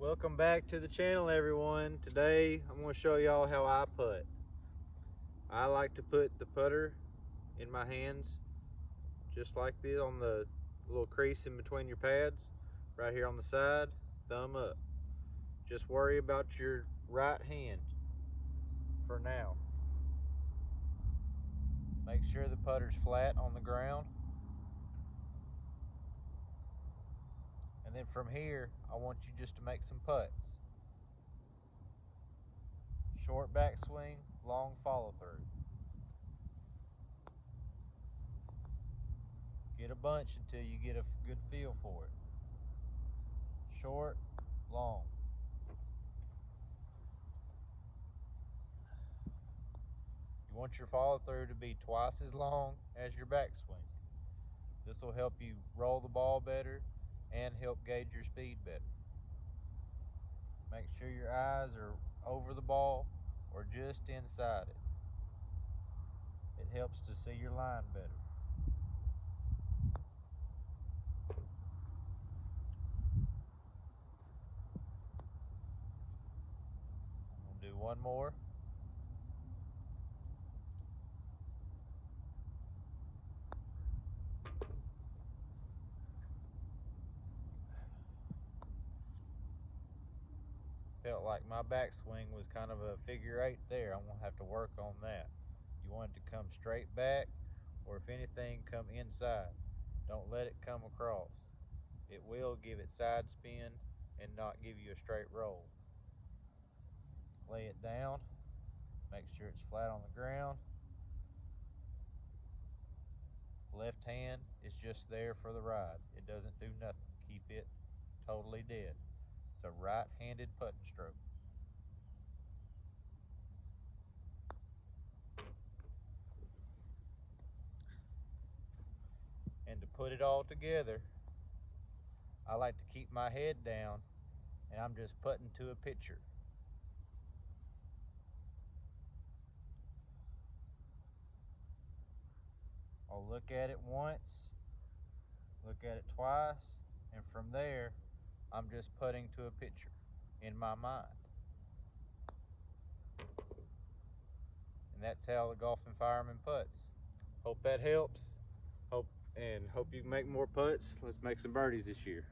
Welcome back to the channel, everyone. Today I'm going to show y'all how I putt. I like to put the putter in my hands just like this on the little crease in between your pads right here on the side. Thumb up. Just worry about your right hand for now. Make sure the putter's flat on the ground. And then from here, I want you just to make some putts. Short backswing, long follow through. Get a bunch until you get a good feel for it. Short, long. You want your follow through to be twice as long as your backswing. This will help you roll the ball better and help gauge your speed better. Make sure your eyes are over the ball or just inside it. It helps to see your line better. I'm going to do one more. Felt like my backswing was kind of a figure eight there. I'm going to have to work on that. You want it to come straight back, or if anything, come inside. Don't let it come across. It will give it side spin and not give you a straight roll. Lay it down. Make sure it's flat on the ground. Left hand is just there for the ride. It doesn't do nothing. Keep it totally dead. It's a right-handed putting stroke. And to put it all together, I like to keep my head down and I'm just putting to a picture. I'll look at it once, look at it twice, and from there, I'm just putting to a picture in my mind. And that's how the golfing fireman putts. Hope that helps. Hope you can make more putts. Let's make some birdies this year.